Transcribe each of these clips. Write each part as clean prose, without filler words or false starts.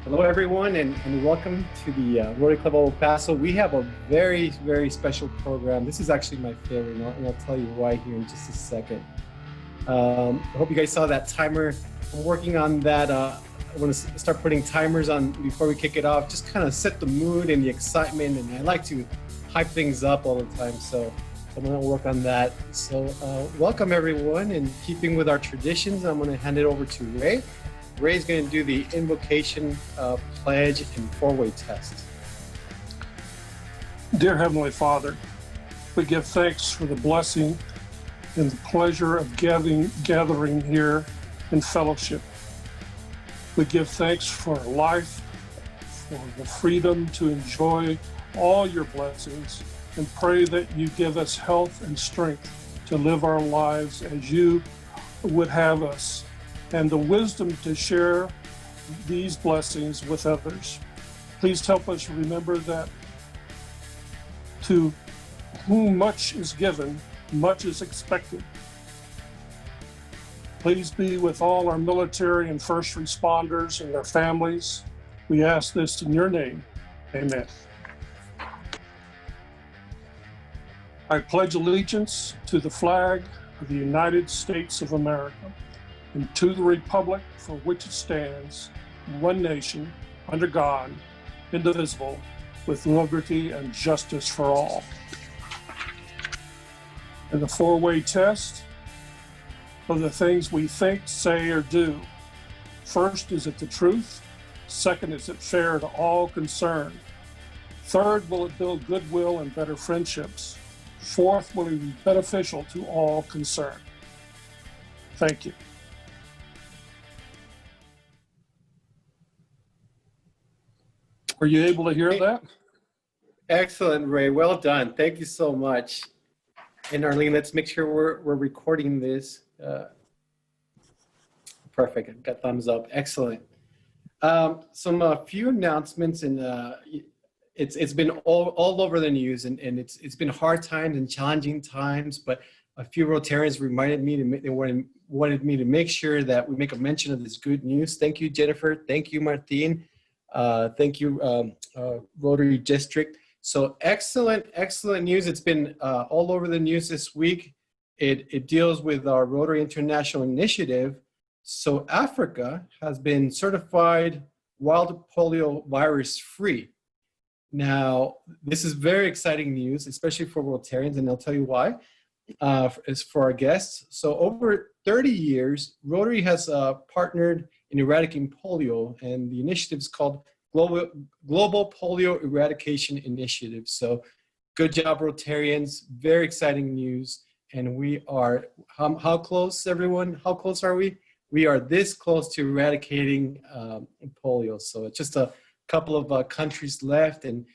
Hello, everyone, and welcome to the Rotary Club of Paso. We have a very, very special program. This is actually my favorite, and I'll tell you why here in just a second. I hope you guys saw that timer. I'm working on that. I want to start putting timers on before we kick it off, just kind of set the mood and the excitement, and I like to hype things up all the time, so I'm going to work on that. So welcome, everyone, and keeping with our traditions, I'm going to hand it over to Ray. Ray's going to do the invocation, pledge, and four-way test. Dear Heavenly Father, we give thanks for the blessing and the pleasure of gathering here in fellowship. We give thanks for life, for the freedom to enjoy all your blessings, and pray that you give us health and strength to live our lives as you would have us, and the wisdom to share these blessings with others. Please help us remember that to whom much is given, much is expected. Please be with all our military and first responders and their families. We ask this in your name. Amen. I pledge allegiance to the flag of the United States of America and to the republic for which it stands, one nation, under God, indivisible, with liberty and justice for all. And the four-way test of the things we think, say, or do. First, is it the truth? Second, is it fair to all concerned? Third, will it build goodwill and better friendships? Fourth, will it be beneficial to all concerned? Thank you. Are you able to hear that? Excellent, Ray. Well done. Thank you so much. And Arlene, let's make sure we're recording this. Perfect. Got thumbs up. Excellent. Some few announcements, and it's been all over the news, and it's been hard times and challenging times. But a few Rotarians reminded me they wanted me to make sure that we make a mention of this good news. Thank you, Jennifer. Thank you, Martin. Thank you, Rotary District. So excellent news. It's been all over the news this week. It deals with our Rotary International Initiative. So Africa has been certified wild polio virus free. Now, this is very exciting news, especially for Rotarians, and I'll tell you why. It's for our guests. So over 30 years, Rotary has partnered in eradicating polio, and the initiative is called Global Polio Eradication Initiative. So good job, Rotarians. Very exciting news. And we are, how close, everyone? How close are we? We are this close to eradicating polio. So it's just a couple of countries left, and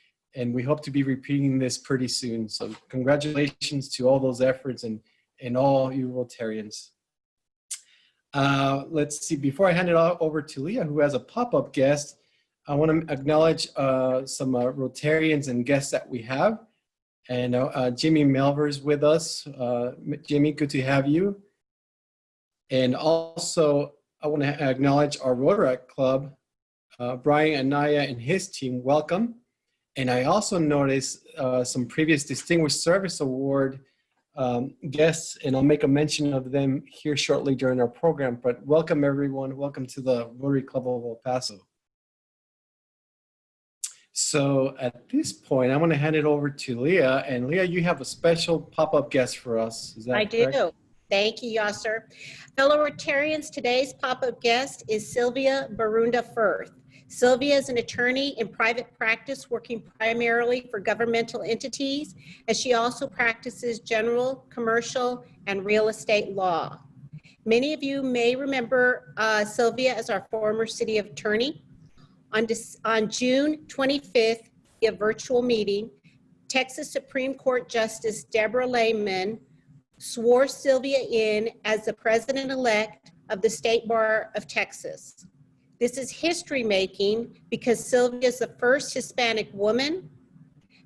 we hope to be repeating this pretty soon. So congratulations to all those efforts and all you Rotarians. Let's see, before I hand it over to Leah, who has a pop-up guest, I want to acknowledge some Rotarians and guests that we have. And Jimmy Melver's with us. Jimmy, good to have you. And also, I want to acknowledge our Rotary Club, Brian Anaya and his team. Welcome. And I also noticed some previous Distinguished Service Award guests, and I'll make a mention of them here shortly during our program. But welcome, everyone. Welcome to the Rotary Club of El Paso. So at this point, I'm going to hand it over to Leah. And Leah, you have a special pop-up guest for us. Is that correct? I do. Thank you, Yasser. Fellow Rotarians, today's pop-up guest is Sylvia Barunda Firth. Sylvia is an attorney in private practice working primarily for governmental entities, and she also practices general, commercial, and real estate law. Many of you may remember Sylvia as our former city attorney. On June 25th, via virtual meeting, Texas Supreme Court Justice Deborah Layman swore Sylvia in as the president-elect of the State Bar of Texas. This is history-making because Sylvia is the first Hispanic woman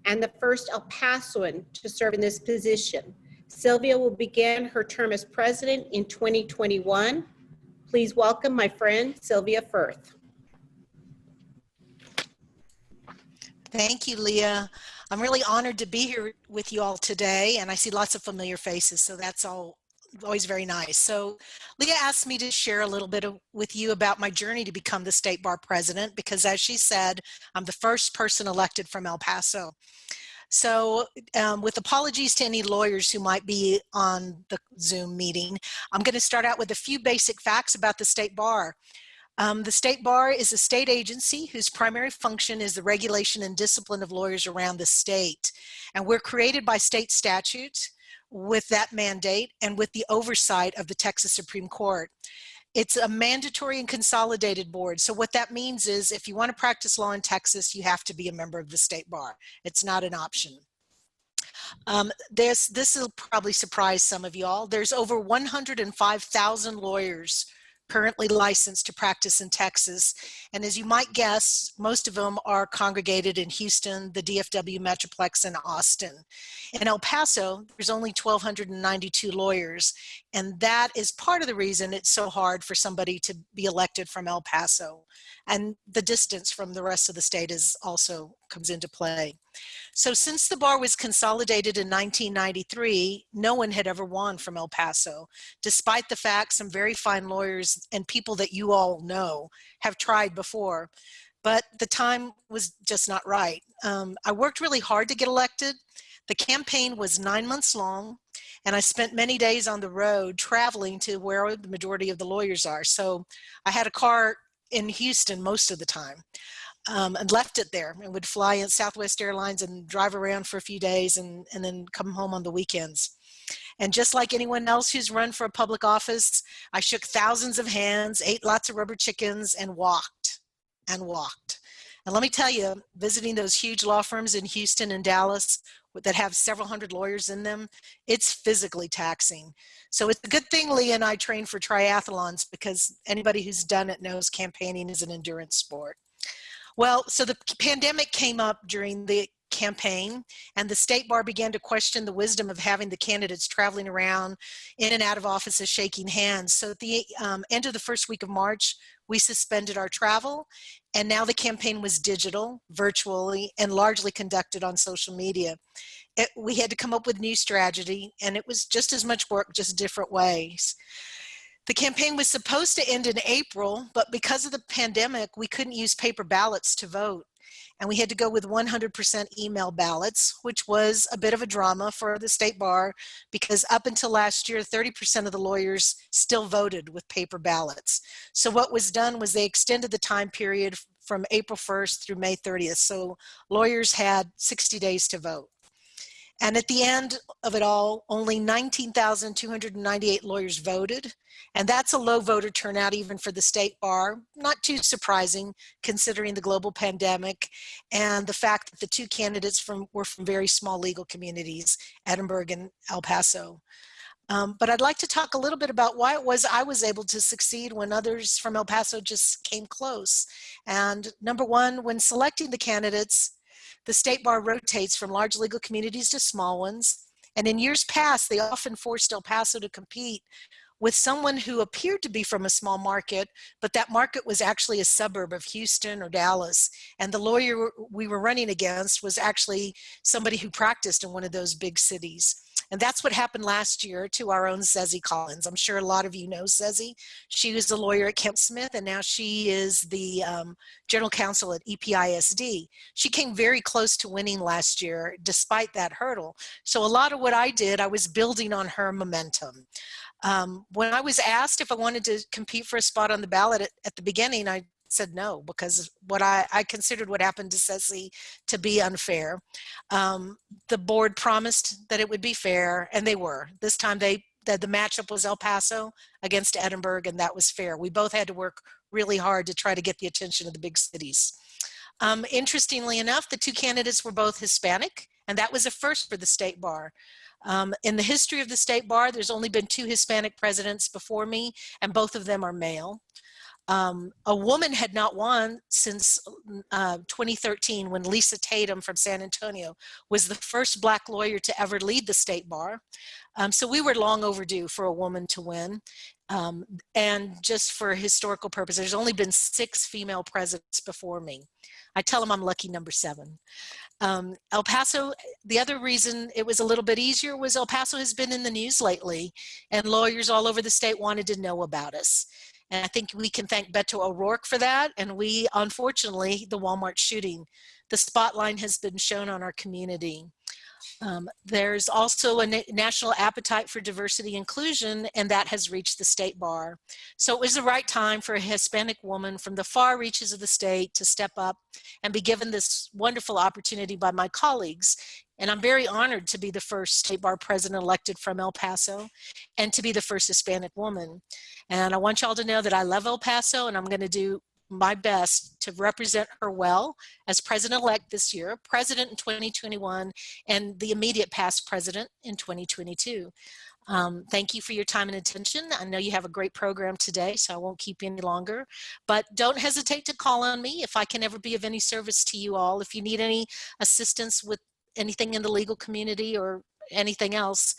and the first El Pasoan to serve in this position. Sylvia will begin her term as president in 2021. Please welcome my friend, Sylvia Firth. Thank you, Leah. I'm really honored to be here with you all today, and I see lots of familiar faces, so that's always very nice. So Leah asked me to share a little bit with you about my journey to become the state bar president, because as she said, I'm the first person elected from El Paso. So with apologies to any lawyers who might be on the Zoom meeting, I'm going to start out with a few basic facts about the state bar. The state bar is a state agency whose primary function is the regulation and discipline of lawyers around the state. And we're created by state statute with that mandate and with the oversight of the Texas Supreme Court. It's a mandatory and consolidated board. So what that means is if you want to practice law in Texas, you have to be a member of the state bar. It's not an option. This will probably surprise some of y'all. There's over 105,000 lawyers currently licensed to practice in Texas. And as you might guess, most of them are congregated in Houston, the DFW Metroplex, and Austin. In El Paso, there's only 1,292 lawyers. And that is part of the reason it's so hard for somebody to be elected from El Paso. And the distance from the rest of the state also comes into play. So since the bar was consolidated in 1993, no one had ever won from El Paso, despite the fact some very fine lawyers and people that you all know have tried before. But the time was just not right. I worked really hard to get elected. The campaign was 9 months long, and I spent many days on the road traveling to where the majority of the lawyers are. So I had a car in Houston most of the time. And left it there and would fly in Southwest Airlines and drive around for a few days and then come home on the weekends. And just like anyone else who's run for a public office, I shook thousands of hands, ate lots of rubber chickens, and walked and walked. And let me tell you, visiting those huge law firms in Houston and Dallas that have several hundred lawyers in them, it's physically taxing. So it's a good thing Leah and I trained for triathlons, because anybody who's done it knows campaigning is an endurance sport. Well, so the pandemic came up during the campaign, and the state bar began to question the wisdom of having the candidates traveling around in and out of offices shaking hands. So at the end of the first week of March, we suspended our travel, and now the campaign was digital, virtually, and largely conducted on social media. We had to come up with a new strategy, and it was just as much work, just different ways. The campaign was supposed to end in April, but because of the pandemic, we couldn't use paper ballots to vote. And we had to go with 100% email ballots, which was a bit of a drama for the state bar, because up until last year, 30% of the lawyers still voted with paper ballots. So what was done was they extended the time period from April 1st through May 30th. So lawyers had 60 days to vote. And at the end of it all, only 19,298 lawyers voted. And that's a low voter turnout even for the state bar. Not too surprising considering the global pandemic and the fact that the two candidates were from very small legal communities, Edinburgh and El Paso. But I'd like to talk a little bit about why it was I was able to succeed when others from El Paso just came close. And number one, when selecting the candidates, the state bar rotates from large legal communities to small ones. And in years past, they often forced El Paso to compete with someone who appeared to be from a small market, but that market was actually a suburb of Houston or Dallas. And the lawyer we were running against was actually somebody who practiced in one of those big cities. And that's what happened last year to our own Cezzy Collins. I'm sure a lot of you know Cezzy. She was a lawyer at Kemp Smith, and now she is the general counsel at EPISD. She came very close to winning last year, despite that hurdle. So a lot of what I did, I was building on her momentum. When I was asked if I wanted to compete for a spot on the ballot at the beginning, I said no, because what I considered what happened to Cezzy to be unfair. The board promised that it would be fair, and they were. This time the matchup was El Paso against Edinburgh, and that was fair. We both had to work really hard to try to get the attention of the big cities. Interestingly enough, the two candidates were both Hispanic, and that was a first for the state bar. In the history of the state bar, there's only been two Hispanic presidents before me, and both of them are male. A woman had not won since 2013, when Lisa Tatum from San Antonio was the first Black lawyer to ever lead the state bar. So we were long overdue for a woman to win. And just for historical purposes, there's only been 6 female presidents before me. I tell them I'm lucky number 7. El Paso, the other reason it was a little bit easier was El Paso has been in the news lately, and lawyers all over the state wanted to know about us. And I think we can thank Beto O'Rourke for that. And we, unfortunately, the Walmart shooting, the spotlight has been shown on our community. There's also a national appetite for diversity inclusion, and that has reached the state bar. So it was the right time for a Hispanic woman from the far reaches of the state to step up and be given this wonderful opportunity by my colleagues. And I'm very honored to be the first state bar president elected from El Paso and to be the first Hispanic woman. And I want y'all to know that I love El Paso, and I'm going to do my best to represent her well as president-elect this year, president in 2021, and the immediate past president in 2022. Thank you for your time and attention. I know you have a great program today, so I won't keep you any longer, but don't hesitate to call on me if I can ever be of any service to you all. If you need any assistance with anything in the legal community or anything else,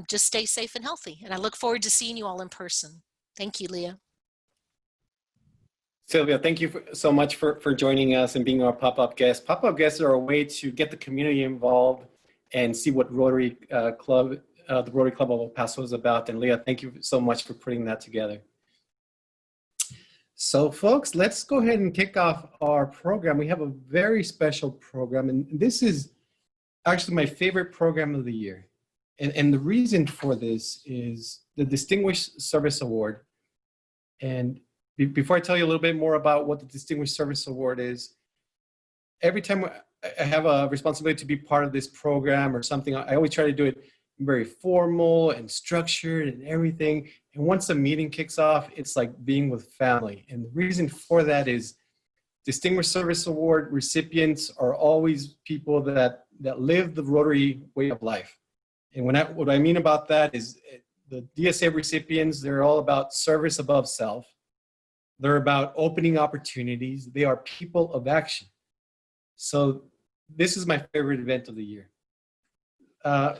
just stay safe and healthy. And I look forward to seeing you all in person. Thank you, Leah. Sylvia, thank you so much for joining us and being our pop-up guest. Pop-up guests are a way to get the community involved and see what Rotary Club, the Rotary Club of El Paso is about. And Leah, thank you so much for putting that together. So folks, let's go ahead and kick off our program. We have a very special program, and this is actually my favorite program of the year. And the reason for this is the Distinguished Service Award. And before I tell you a little bit more about what the Distinguished Service Award is, every time I have a responsibility to be part of this program or something, I always try to do it very formal and structured and everything. And once the meeting kicks off, it's like being with family. And the reason for that is Distinguished Service Award recipients are always people that live the Rotary way of life. And what I mean about that is the DSA recipients, they're all about service above self. They're about opening opportunities. They are people of action. So this is my favorite event of the year.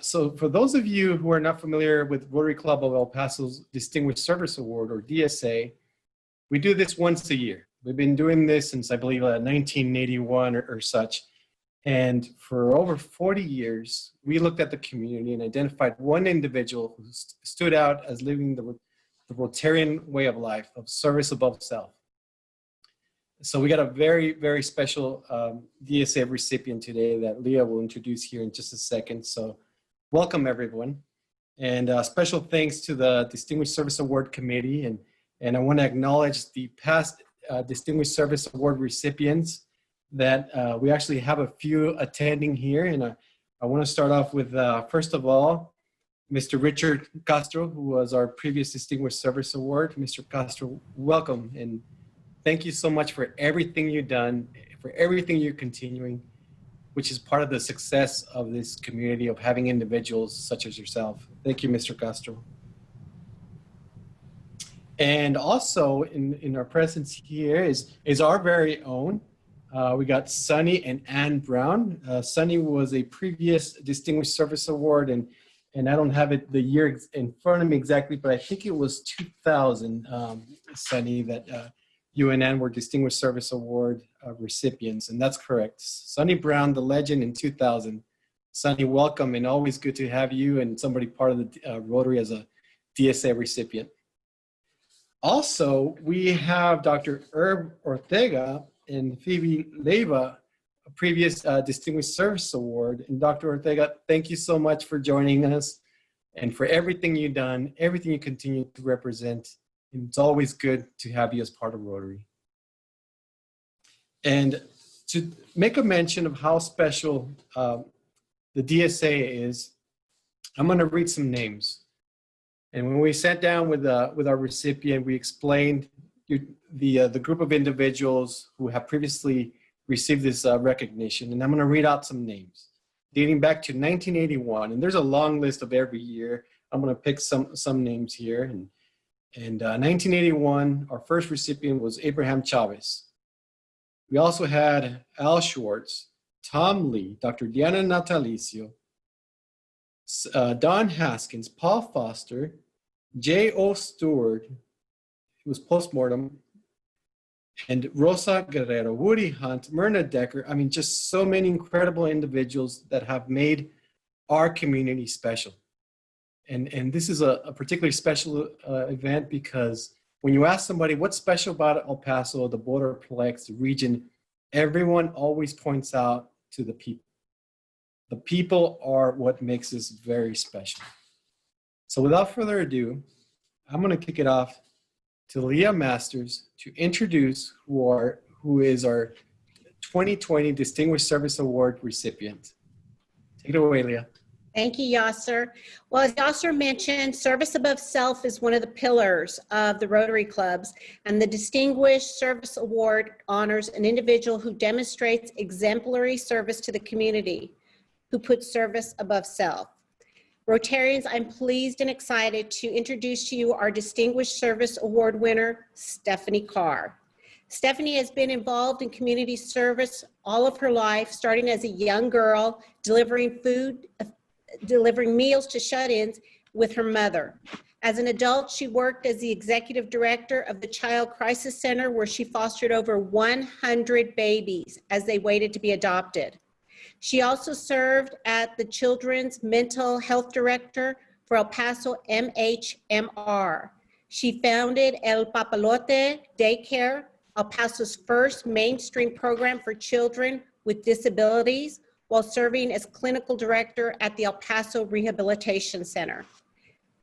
So for those of you who are not familiar with Rotary Club of El Paso's Distinguished Service Award, or DSA, we do this once a year. We've been doing this since, I believe, 1981 or such. And for over 40 years, we looked at the community and identified one individual who stood out as living the Rotarian way of life, of service above self. So we got a very, very special DSA recipient today that Leah will introduce here in just a second. So welcome everyone. And special thanks to the Distinguished Service Award Committee. And I want to acknowledge the past Distinguished Service Award recipients that we actually have a few attending here. And I want to start off with, first of all, Mr. Richard Castro, who was our previous Distinguished Service Award. Mr. Castro, welcome, and thank you so much for everything you've done, for everything you're continuing, which is part of the success of this community of having individuals such as yourself. Thank you, Mr. Castro. And also in our presence here is our very own. We got Sunny and Ann Brown. Sunny was a previous Distinguished Service Award, and I don't have the year in front of me exactly, but I think it was 2000, Sunny, that you and Ann were Distinguished Service Award recipients, and that's correct. Sunny Brown, the legend, in 2000. Sunny, welcome, and always good to have you and somebody part of the Rotary as a DSA recipient. Also, we have Dr. Herb Ortega and Phoebe Leyva, a previous Distinguished Service Award. And Dr. Ortega, thank you so much for joining us and for everything you've done, everything you continue to represent. And it's always good to have you as part of Rotary. And to make a mention of how special the DSA is, I'm going to read some names. And when we sat down with our recipient, we explained the group of individuals who have previously received this recognition. And I'm going to read out some names dating back to 1981. And there's a long list of every year. I'm going to pick some names here. And 1981, our first recipient was Abraham Chavez. We also had Al Schwartz, Tom Lee, Dr. Diana Natalicio, Don Haskins, Paul Foster, J.O. Stewart, who was postmortem, and Rosa Guerrero, Woody Hunt, Myrna Decker. I mean, just so many incredible individuals that have made our community special. And this is a particularly special event because when you ask somebody what's special about El Paso, the Borderplex, the region, everyone always points out to the people. The people are what makes this very special. So without further ado, I'm going to kick it off to Leah Masters to introduce who is our 2020 Distinguished Service Award recipient. Take it away, Leah. Thank you, Yasser. Well, as Yasser mentioned, service above self is one of the pillars of the Rotary Clubs, and the Distinguished Service Award honors an individual who demonstrates exemplary service to the community, who puts service above self. Rotarians, I'm pleased and excited to introduce to you our Distinguished Service Award winner, Stephanie Karr. Stephanie has been involved in community service all of her life, starting as a young girl, delivering meals to shut-ins with her mother. As an adult, she worked as the executive director of the Child Crisis Center, where she fostered over 100 babies as they waited to be adopted. She also served as the Children's Mental Health Director for El Paso MHMR. She founded El Papalote Daycare, El Paso's first mainstream program for children with disabilities, while serving as clinical director at the El Paso Rehabilitation Center.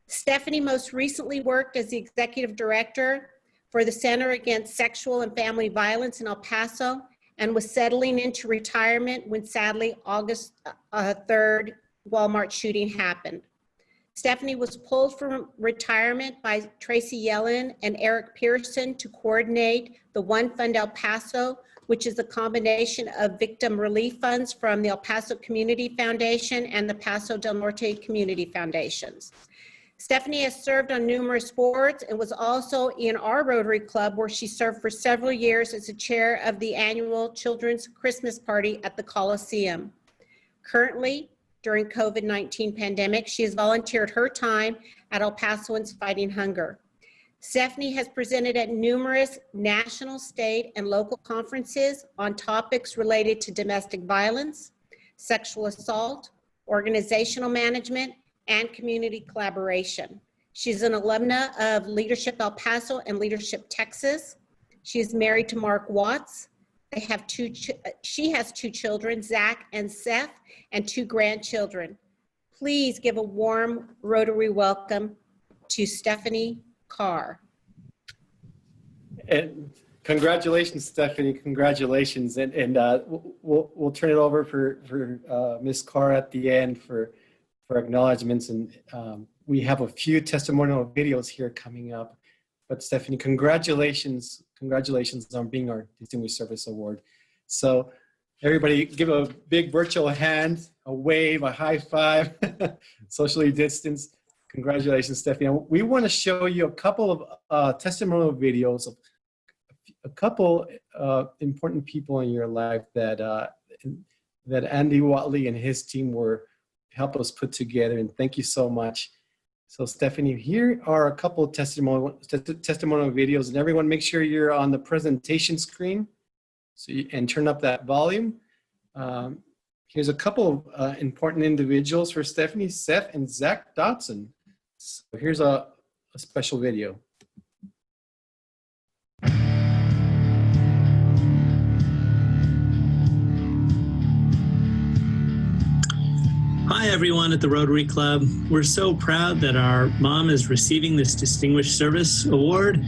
Stephanie most recently worked as the executive director for the Center Against Sexual and Family Violence in El Paso, and was settling into retirement when sadly August 3rd Walmart shooting happened. Stephanie was pulled from retirement by Tracy Yellen and Eric Pearson to coordinate the One Fund El Paso, which is a combination of victim relief funds from the El Paso Community Foundation and the Paso del Norte Community Foundations. Stephanie has served on numerous boards and was also in our Rotary Club, where she served for several years as the chair of the annual Children's Christmas Party at the Coliseum. Currently, during COVID-19 pandemic, she has volunteered her time at El Pasoans Fighting Hunger. Stephanie has presented at numerous national, state, and local conferences on topics related to domestic violence, sexual assault, organizational management, and community collaboration. She's an alumna of Leadership El Paso and Leadership Texas. She is married to Mark Watts. She has two children, Zach and Seth, and two grandchildren. Please give a warm Rotary welcome to Stephanie Karr. And congratulations, Stephanie. Congratulations. And we'll turn it over for Ms. Carr at the end for acknowledgements. And we have a few testimonial videos here coming up. But Stephanie, congratulations on being our Distinguished Service Award. So everybody give a big virtual hand, a wave, a high five, socially distanced. Congratulations, Stephanie. We want to show you a couple of testimonial videos of a couple important people in your life that Andy Watley and his team help us put together, and thank you so much. So Stephanie, here are a couple of testimonial videos, and everyone make sure you're on the presentation screen and turn up that volume. Here's a couple of important individuals for Stephanie, Seth and Zach Dotson. So here's a special video. Hi everyone at the Rotary Club. We're so proud that our mom is receiving this Distinguished Service Award,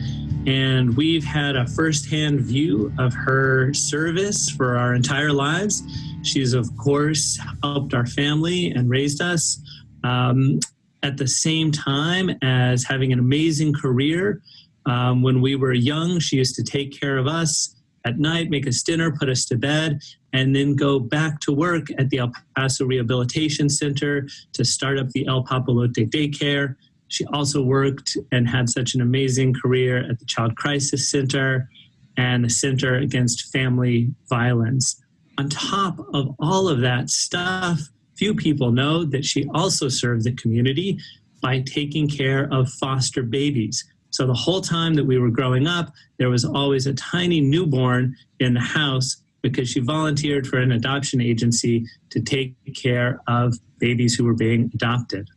and we've had a firsthand view of her service for our entire lives. She's of course helped our family and raised us at the same time as having an amazing career. When we were young, she used to take care of us at night, make us dinner, put us to bed, and then go back to work at the El Paso Rehabilitation Center to start up the El Papalote Daycare. She also worked and had such an amazing career at the Child Crisis Center and the Center Against Family Violence. On top of all of that stuff, few people know that she also served the community by taking care of foster babies. So the whole time that we were growing up, there was always a tiny newborn in the house because she volunteered for an adoption agency to take care of babies who were being adopted.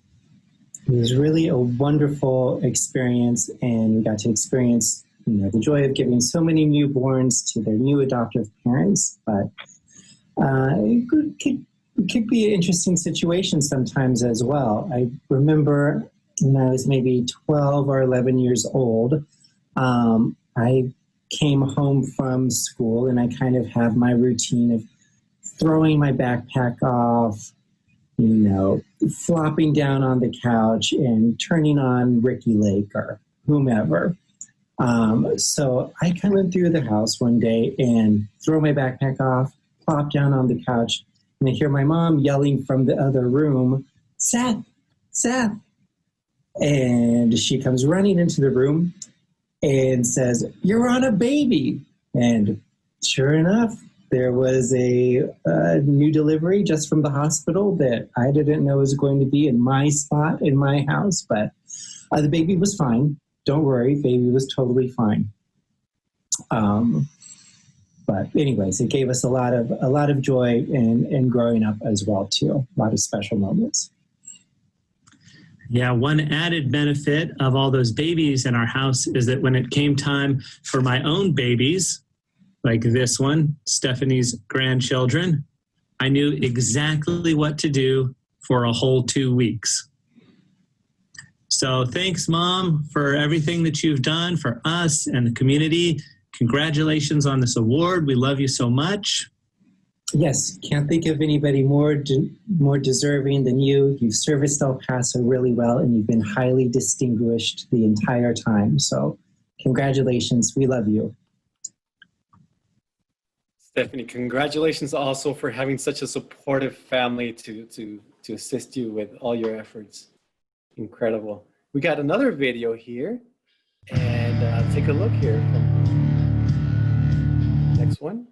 It was really a wonderful experience, and we got to experience, the joy of giving so many newborns to their new adoptive parents. But it could be an interesting situation sometimes as well. I remember when I was maybe 12 or 11 years old, I came home from school, and I kind of have my routine of throwing my backpack off, flopping down on the couch and turning on Ricky Lake or whomever. So I come in through the house one day and throw my backpack off, plop down on the couch, and I hear my mom yelling from the other room, "Seth, Seth." And she comes running into the room and says, "You're on a baby." And sure enough, there was a new delivery just from the hospital that I didn't know was going to be in my spot in my house, but the baby was fine. Don't worry, baby was totally fine. But anyways, it gave us a lot of joy in growing up as well too. A lot of special moments. Yeah, one added benefit of all those babies in our house is that when it came time for my own babies, like this one, Stephanie's grandchildren, I knew exactly what to do for a whole 2 weeks. So thanks, Mom, for everything that you've done for us and the community. Congratulations on this award. We love you so much. Yes, can't think of anybody more deserving than you. You've serviced El Paso really well, and you've been highly distinguished the entire time. So congratulations. We love you. Stephanie, congratulations also for having such a supportive family to assist you with all your efforts. Incredible. We got another video here, and take a look here. Next one.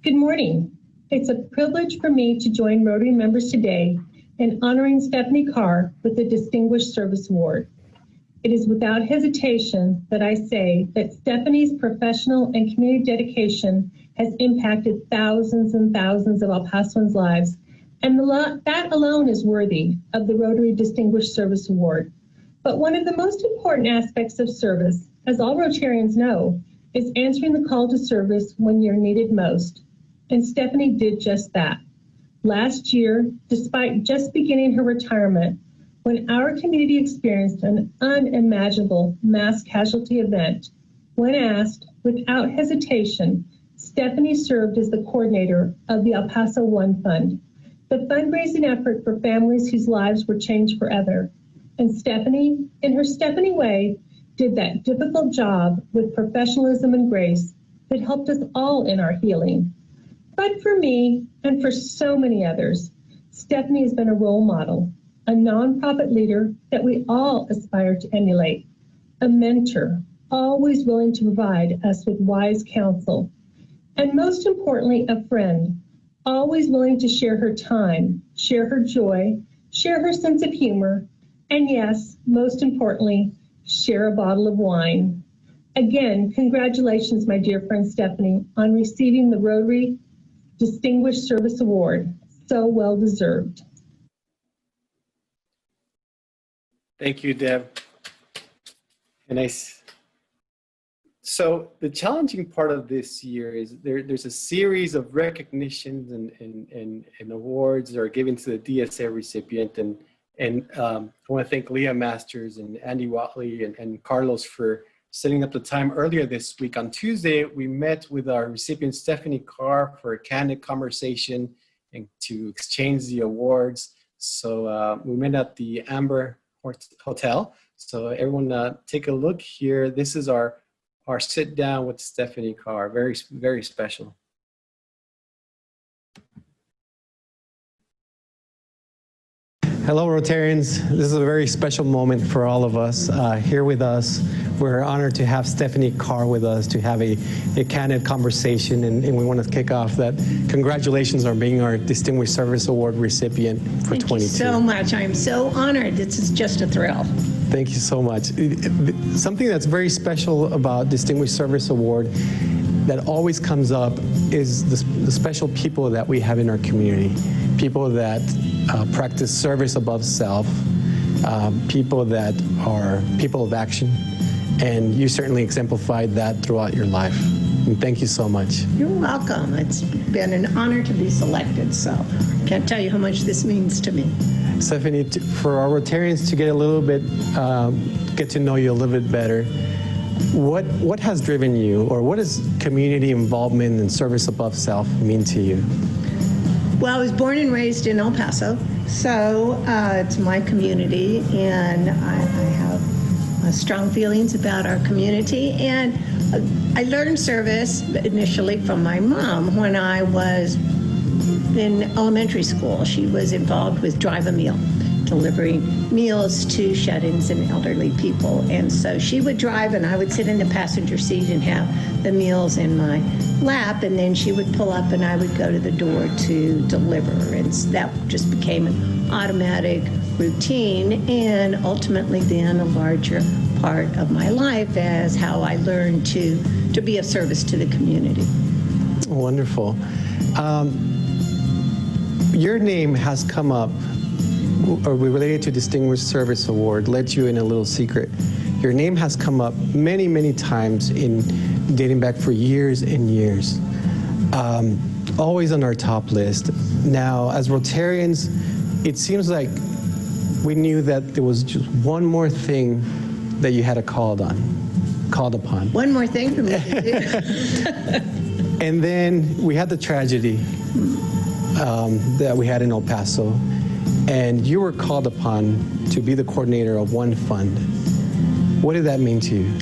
Good morning. It's a privilege for me to join Rotary members today in honoring Stephanie Karr with the Distinguished Service Award. It is without hesitation that I say that Stephanie's professional and community dedication has impacted thousands and thousands of El Pasoans' lives, and that alone is worthy of the Rotary Distinguished Service Award. But one of the most important aspects of service, as all Rotarians know, is answering the call to service when you're needed most. And Stephanie did just that. Last year, despite just beginning her retirement, when our community experienced an unimaginable mass casualty event, when asked, without hesitation, Stephanie served as the coordinator of the El Paso One Fund, the fundraising effort for families whose lives were changed forever. And Stephanie, in her Stephanie way, did that difficult job with professionalism and grace that helped us all in our healing. But for me, and for so many others, Stephanie has been a role model, a nonprofit leader that we all aspire to emulate, a mentor, always willing to provide us with wise counsel, and most importantly, a friend, always willing to share her time, share her joy, share her sense of humor, and yes, most importantly, share a bottle of wine. Again, congratulations, my dear friend Stephanie, on receiving the Rotary Distinguished Service Award. So well deserved. Thank you, Deb. And so the challenging part of this year is there's a series of recognitions and awards that are given to the DSA recipient. And I want to thank Leah Masters and Andy Watley and Carlos for setting up the time earlier this week. On Tuesday, we met with our recipient, Stephanie Karr, for a candid conversation and to exchange the awards. So we met at the Amber Hotel. So everyone take a look here. This is our sit down with Stephanie Karr. Very, very special. Hello, Rotarians. This is a very special moment for all of us. Here with us, we're honored to have Stephanie Karr with us to have a candid conversation, and we want to kick off that. Congratulations on being our Distinguished Service Award recipient for 22. Thank you so much. I am so honored. This is just a thrill. Thank you so much. Something that's very special about Distinguished Service Award that always comes up is the special people that we have in our community. People that practice service above self, people that are people of action, and you certainly exemplified that throughout your life. And thank you so much. You're welcome. It's been an honor to be selected, so I can't tell you how much this means to me. Stephanie, for our Rotarians to get a little bit, get to know you a little bit better, what has driven you, or what does community involvement and service above self mean to you? Well, I was born and raised in El Paso, so it's my community, and I have strong feelings about our community. And I learned service initially from my mom when I was in elementary school. She was involved with Drive a Meal, delivering meals to shut-ins and elderly people. And so she would drive, and I would sit in the passenger seat and have the meals in my lap, and then she would pull up and I would go to the door to deliver. And that just became an automatic routine, and ultimately then a larger part of my life as how I learned to be of service to the community. Wonderful. Your name has come up, or related to Distinguished Service Award, let you in a little secret. Your name has come up many, many times in dating back for years and years. Always on our top list. Now, as Rotarians, it seems like we knew that there was just one more thing that you had called upon. One more thing for me to do. And then we had the tragedy that we had in El Paso, and you were called upon to be the coordinator of one fund. What did that mean to you?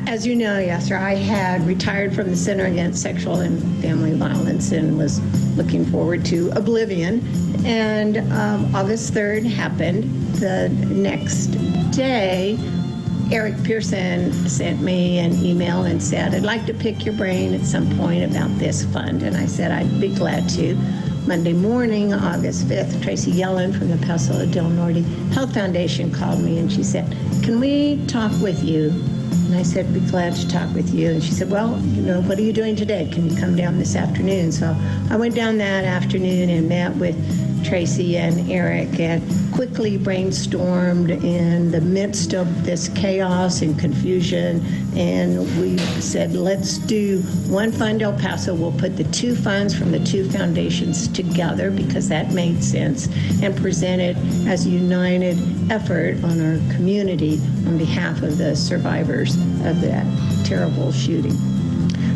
As you know, Yasser, I had retired from the Center Against Sexual and Family Violence and was looking forward to oblivion. And August 3rd happened. The next day, Eric Pearson sent me an email and said, I'd like to pick your brain at some point about this fund. And I said, I'd be glad to. Monday morning, August 5th, Tracy Yellen from the Paso Del Norte Health Foundation called me, and she said, can we talk with you? And I said, be glad to talk with you. And she said, well, what are you doing today? Can you come down this afternoon? So I went down that afternoon and met with Tracy and Eric and quickly brainstormed in the midst of this chaos and confusion. And we said, let's do one fund El Paso. We'll put the two funds from the two foundations together because that made sense, and present it as a united effort on our community on behalf of the survivors of that terrible shooting.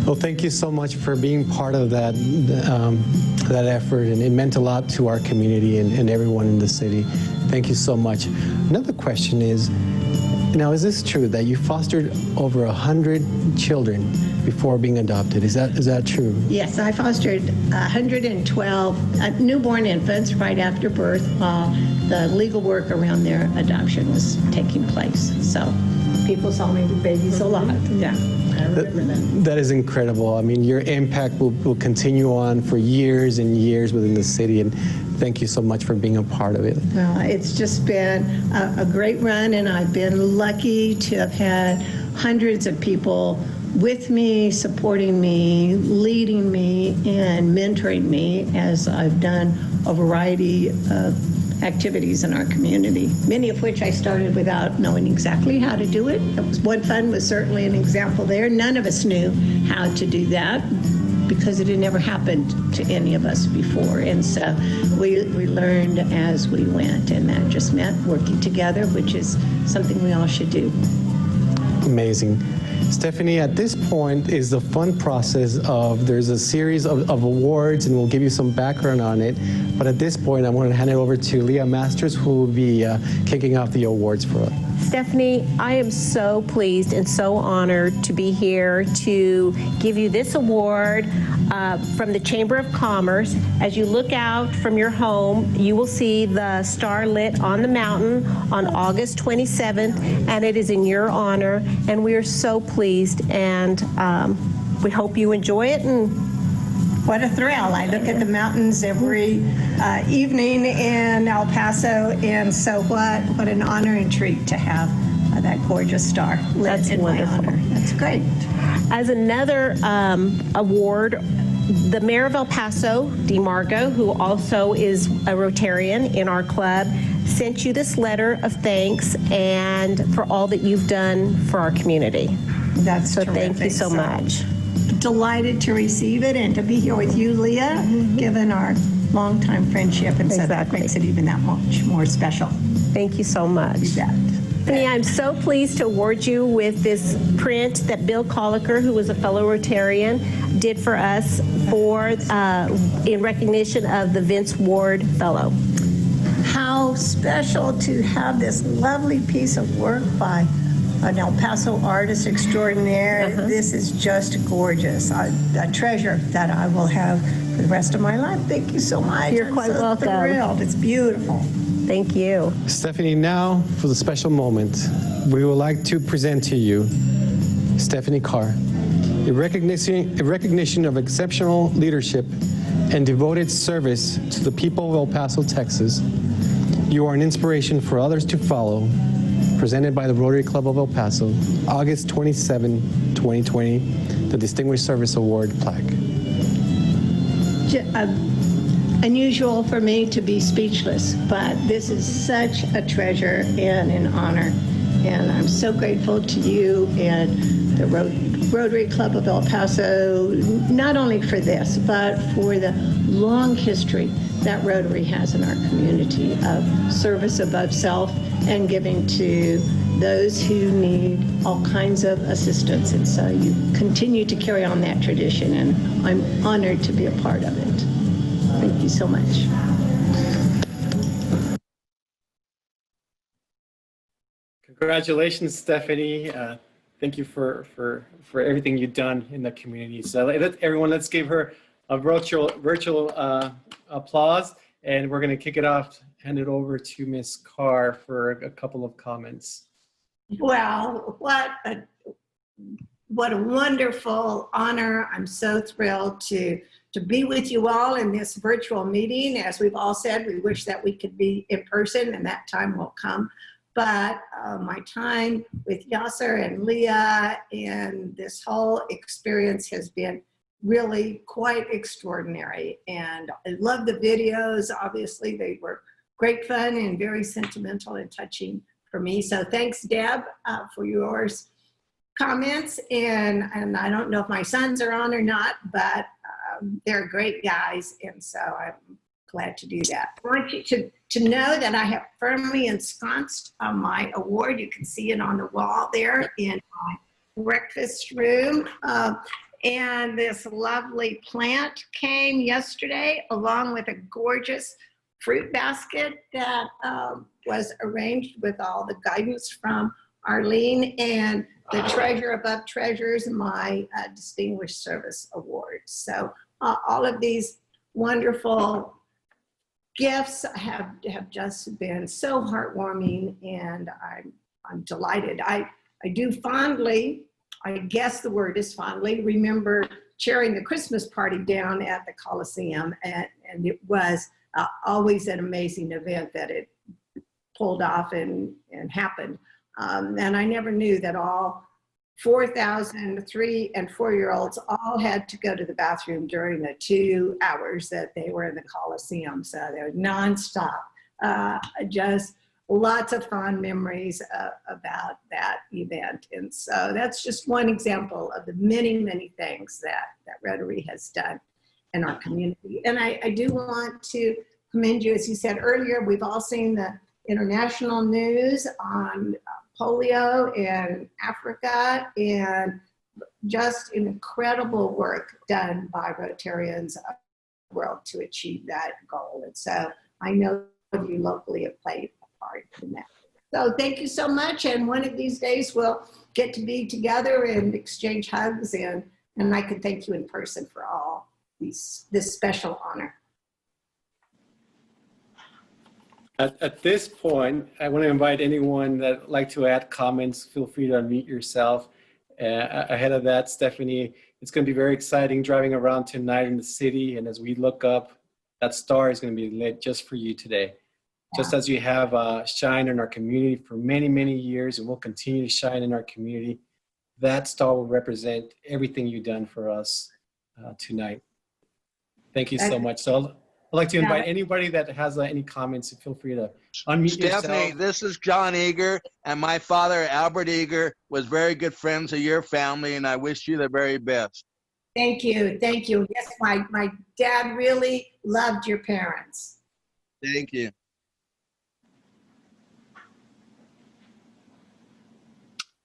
Well, thank you so much for being part of that effort, and it meant a lot to our community and everyone in the city. Thank you so much. Another question is, now, is this true that you fostered over 100 children before being adopted? Is that true? Yes, I fostered 112 newborn infants right after birth while the legal work around their adoption was taking place. So people saw me with babies a lot. Yeah. I remember that. That is incredible. I mean, your impact will continue on for years and years within the city, and thank you so much for being a part of it. Well, it's just been a great run, and I've been lucky to have had hundreds of people with me, supporting me, leading me, and mentoring me as I've done a variety of activities in our community, many of which I started without knowing exactly how to do it. One fund was certainly an example there. None of us knew how to do that because it had never happened to any of us before. And so we learned as we went, and that just meant working together, which is something we all should do. Amazing. Stephanie, at this point is the fun process of, there's a series of awards, and we'll give you some background on it. But at this point, I want to hand it over to Leah Masters, who will be kicking off the awards for us. Stephanie, I am so pleased and so honored to be here to give you this award from the Chamber of Commerce. As you look out from your home, you will see the star lit on the mountain on August 27th, and it is in your honor, and we are so pleased, and we hope you enjoy it. And what a thrill. I look at the mountains every evening in El Paso, and so what an honor and treat to have that gorgeous star lit That's in wonderful. my honor. That's great. As another award, the Mayor of El Paso, DeMarco, who also is a Rotarian in our club, sent you this letter of thanks and for all that you've done for our community. That's So terrific. thank you so much. Delighted to receive it and to be here with you, Leah, given our longtime friendship, and so that Exactly. makes it even that much more special. Thank you so much. You bet. Stephanie, I'm so pleased to award you with this print that Bill Colliker, who was a fellow Rotarian, did for us in recognition of the Vince Ward Fellow. How special to have this lovely piece of work by an El Paso artist extraordinaire. This is just gorgeous. A treasure that I will have for the rest of my life. Thank you so much. You're I'm quite so welcome. Thrilled. It's beautiful. Thank you. Stephanie, now for the special moment, we would like to present to you Stephanie Karr, a recognition of exceptional leadership and devoted service to the people of El Paso, Texas. You are an inspiration for others to follow. Presented by the Rotary Club of El Paso, August 27, 2020, the Distinguished Service Award plaque. Unusual for me to be speechless, but this is such a treasure and an honor. And I'm so grateful to you and the Rotary Club of El Paso, not only for this, but for the long history that Rotary has in our community of service above self and giving to those who need all kinds of assistance. And so you continue to carry on that tradition, and I'm honored to be a part of it. Thank you so much. Congratulations, Stephanie. Thank you for everything you've done in the community. So let's give her a virtual applause, and we're going to kick it off, hand it over to Ms. Carr for a couple of comments. Well, what a wonderful honor. I'm so thrilled to be with you all in this virtual meeting. As we've all said, we wish that we could be in person, and that time will come. But my time with Yasser and Leah and this whole experience has been really quite extraordinary. And I love the videos. Obviously, they were great fun and very sentimental and touching for me. So thanks, Deb, for yours comments. And I don't know if my sons are on or not, but they're great guys. And so I'm glad to do that. I want you to know that I have firmly ensconced my award. You can see it on the wall there in my breakfast room. And this lovely plant came yesterday along with a gorgeous fruit basket that was arranged with all the guidance from Arlene, and the treasure above treasures, my Distinguished Service Award. So all of these wonderful gifts have just been so heartwarming, and I'm delighted. I do fondly, I guess the word is fondly, remember chairing the Christmas party down at the Coliseum, and it was always an amazing event that it pulled off and happened. And I never knew that all 4,000 3- and 4-year-olds all had to go to the bathroom during the 2 hours that they were in the Coliseum. So they were nonstop. Just lots of fond memories about that event. And so that's just one example of the many, many things that Rotary has done in our community. And I do want to commend you. As you said earlier, we've all seen the international news on polio in Africa, and just incredible work done by Rotarians of the world to achieve that goal. And so I know you locally have played a part in that. So thank you so much. And one of these days we'll get to be together and exchange hugs, and I can thank you in person for all this special honor. At this point, I want to invite anyone that would like to add comments. Feel free to unmute yourself. Ahead of that, Stephanie, it's going to be very exciting driving around tonight in the city. And as we look up, that star is going to be lit just for you today. Just as you have shined in our community for many, many years, and will continue to shine in our community, that star will represent everything you've done for us tonight. Thank you so much. So I'd like to invite anybody that has any comments, feel free to unmute Stephanie, yourself. this is John Eager, and my father, Albert Eager, was very good friends of your family, and I wish you the very best. Thank you. Thank you. Yes, my dad really loved your parents. Thank you.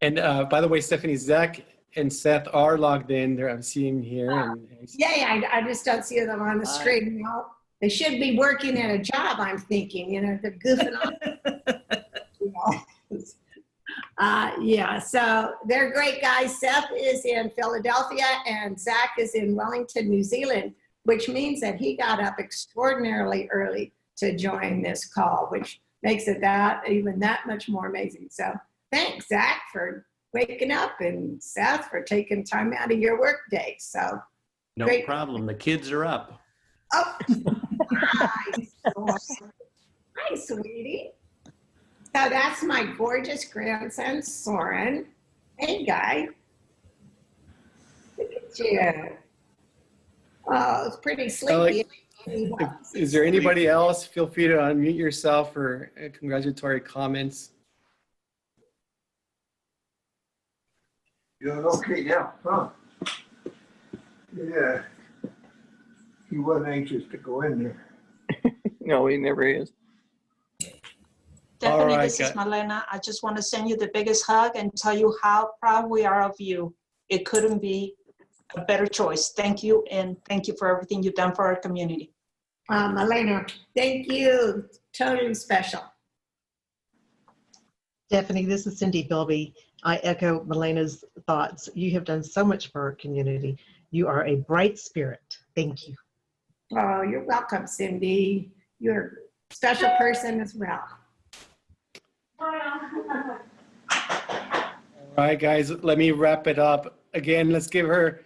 And by the way, Stephanie, Zach and Seth are logged in there. I'm seeing here. And Yeah, I just don't see them on the screen. You know, they should be working at a job, I'm thinking. You know, they're goofing off. You know. Yeah, so they're great guys. Seth is in Philadelphia and Zach is in Wellington, New Zealand, which means that he got up extraordinarily early to join this call, which makes it even that much more amazing. So thanks, Zach, for waking up, and Seth for taking time out of your work day. So no great. problem. The kids are up. Oh, hi, sweetie. So that's my gorgeous grandson, Soren. Hey, guy. Look at you. Oh, it's pretty sleepy. Is there anybody else? Feel free to unmute yourself for congratulatory comments. Doing okay now, huh? Yeah. He wasn't anxious to go in there. No, he never is. Stephanie, right, this is Malena. I just want to send you the biggest hug and tell you how proud we are of you. It couldn't be a better choice. Thank you, and thank you for everything you've done for our community. Malena, thank you. Totally special. Stephanie, this is Cindy Bilby. I echo Malena's thoughts. You have done so much for our community. You are a bright spirit. Thank you. Oh, you're welcome, Cindy. You're a special person as well. All right, guys, let me wrap it up. Again, let's give her,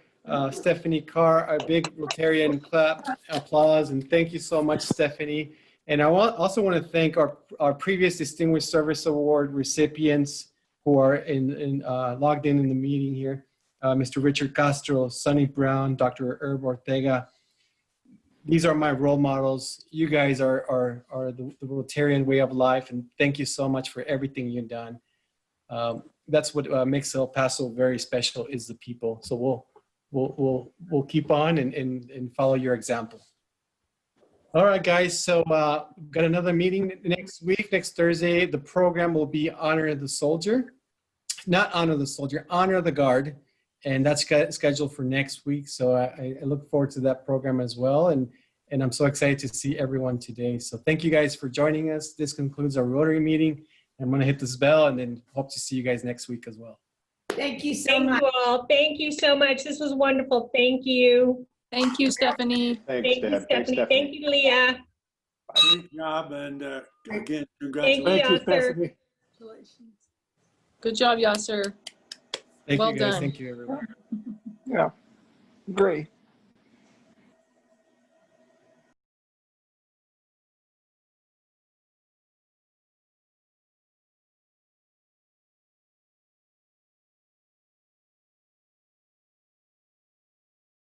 Stephanie Karr, a big Rotarian clap, applause, and thank you so much, Stephanie. And I also want to thank our previous Distinguished Service Award recipients who are logged in the meeting here. Mr. Richard Castro, Sonny Brown, Dr. Herb Ortega. These are my role models. You guys are the Rotarian way of life, and thank you so much for everything you've done. That's what makes El Paso very special, is the people. So we'll keep on and follow your example. All right, guys. So we've got another meeting next week, next Thursday. The program will be Honor the Soldier, not Honor the Soldier, Honor the Guard. And that's scheduled for next week. So I look forward to that program as well. And I'm so excited to see everyone today. So thank you guys for joining us. This concludes our Rotary meeting. I'm going to hit this bell and then hope to see you guys next week as well. Thank you so much. Thank you all. Thank you so much. This was wonderful. Thank you. Thank you, Stephanie. Thank you, Stephanie. Thank you, Leah. Great job, and again, Thank you, Yasser. Good job, Yasser. Thank Well you guys. done. Thank you, everyone. Yeah, great.